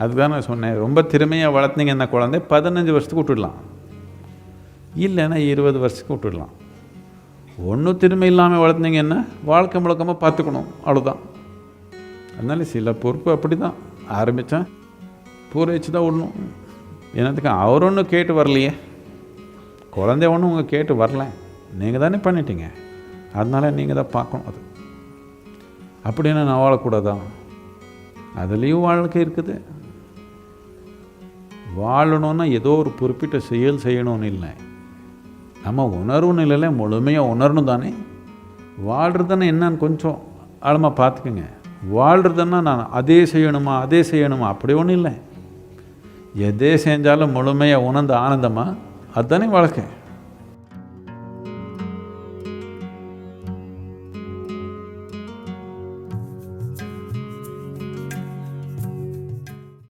அதுதான் நான் சொன்னேன், ரொம்ப திறமையாக வளர்த்திங்கன்னா குழந்தை 15 வருஷத்துக்கு விட்டுடலாம், இல்லைன்னா 20 வருஷத்துக்கு விட்டுடலாம். ஒன்றும் திறமை இல்லாமல் வளர்த்திங்கன்னா வாழ்க்கை முழுக்கமாக பார்த்துக்கணும், அவ்வளோதான். அதனால சில பொறுப்பு அப்படி தான் ஆரம்பித்தா பூரைச்சு தான் விடணும். என்னத்துக்கு அவர் ஒன்றும் கேட்டு வரலையே, குழந்தை ஒன்றும் உங்கள் கேட்டு வரல, நீங்கள் தானே பண்ணிட்டீங்க, அதனால் நீங்கள் தான் பார்க்கணும். அது அப்படின்னு நான் வாழக்கூடாதான்? அதுலேயும் வாழ்க்கை இருக்குது. வாழணுன்னா ஏதோ ஒரு குறிப்பிட்ட செயல் செய்யணும்னு இல்லை, நம்ம உணர்வு நிலையில் முழுமையாக உணரணும் தானே. வாழ்கிறதுன்னா என்னன்னு கொஞ்சம் ஆழமாக பார்த்துக்குங்க. வாழ்கிறதுன்னா நான் அதே செய்யணுமா அதே செய்யணுமா அப்படி ஒன்றும் இல்லை. எதே செஞ்சாலும் முழுமையாக உணர்ந்த ஆனந்தமாக அதுதானே வாழ்க்கை.